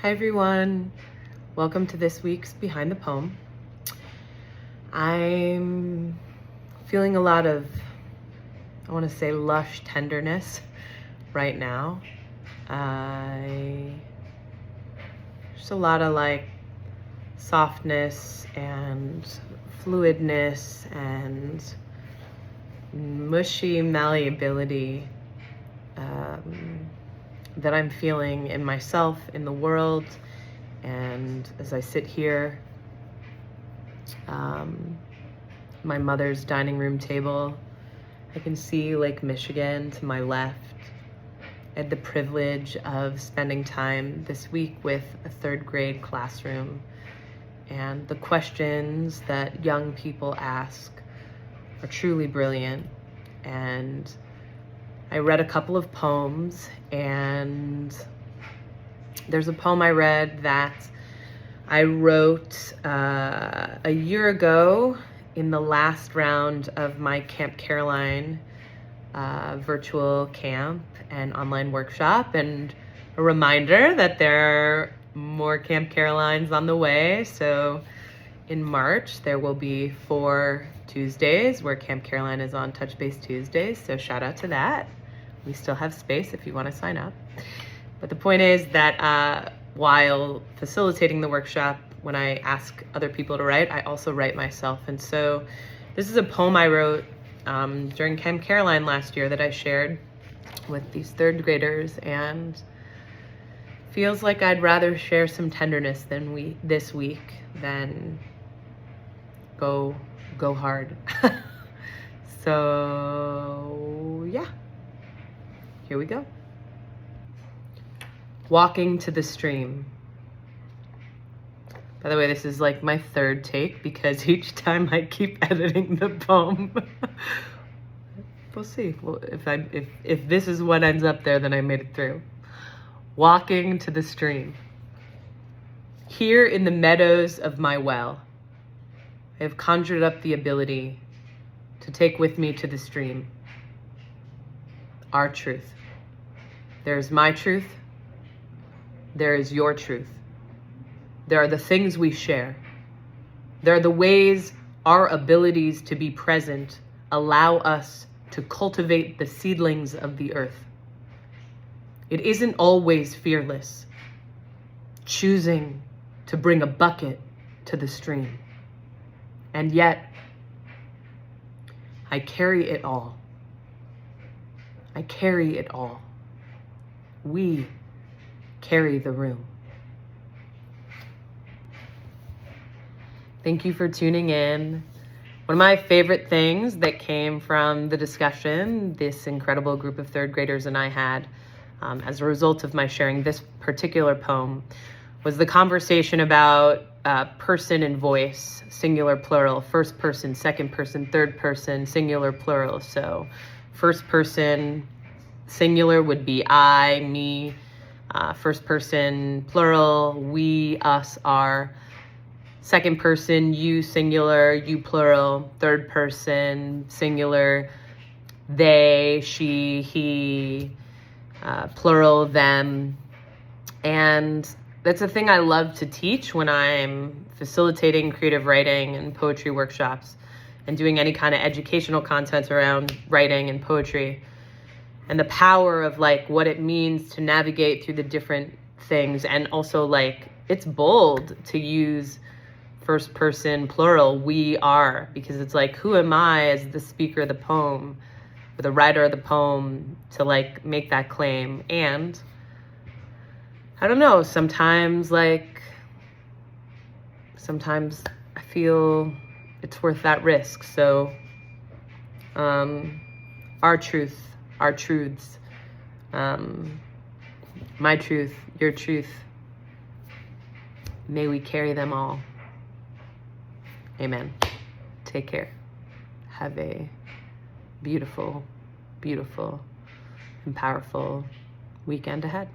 Hi everyone, welcome to this week's Behind the Poem. I'm feeling a lot of, I want to say, lush tenderness right now. Just a lot of like softness and fluidness and mushy malleability that I'm feeling in myself, in the world, and as I sit here, my mother's dining room table, I can see Lake Michigan to my left. I had the privilege of spending time this week with a third grade classroom, and the questions that young people ask are truly brilliant. And I read a couple of poems, and there's a poem I read that I wrote a year ago in the last round of my Camp Caroline virtual camp and online workshop, and a reminder that there are more Camp Carolines on the way. So in March, there will be 4 Tuesdays where Camp Caroline is on Touch Base Tuesdays. So shout out to that. We still have space if you want to sign up. But the point is that while facilitating the workshop, when I ask other people to write, I also write myself. And so this is a poem I wrote during Camp Caroline last year that I shared with these third graders, and feels like I'd rather share some tenderness this week than go hard. So yeah, here we go. Walking to the stream. By the way, this is like my third take because each time I keep editing the poem. We'll see. Well, if this is what ends up there, then I made it through. Walking to the stream. Here in the meadows of my well, I have conjured up the ability to take with me to the stream our truth. There is my truth. There is your truth. There are the things we share. There are the ways our abilities to be present allow us to cultivate the seedlings of the earth. It isn't always fearless, choosing to bring a bucket to the stream. And yet, I carry it all. I carry it all. We carry the room. Thank you for tuning in. One of my favorite things that came from the discussion this incredible group of third graders and I had as a result of my sharing this particular poem was the conversation about person and voice, singular, plural, first person, second person, third person, singular, plural. So first person, singular would be I, me. First person, plural, we, us, our. Second person, you, singular, you, plural. Third person, singular, they, she, he, plural, them. And that's a thing I love to teach when I'm facilitating creative writing and poetry workshops and doing any kind of educational content around writing and poetry. And the power of like what it means to navigate through the different things. And also like, it's bold to use first person, plural, we are, because it's like, who am I as the speaker of the poem or the writer of the poem to like make that claim? And I don't know, sometimes I feel it's worth that risk. So our truth, our truths, my truth, your truth, may we carry them all. Amen. Take care. Have a beautiful, beautiful and powerful weekend ahead.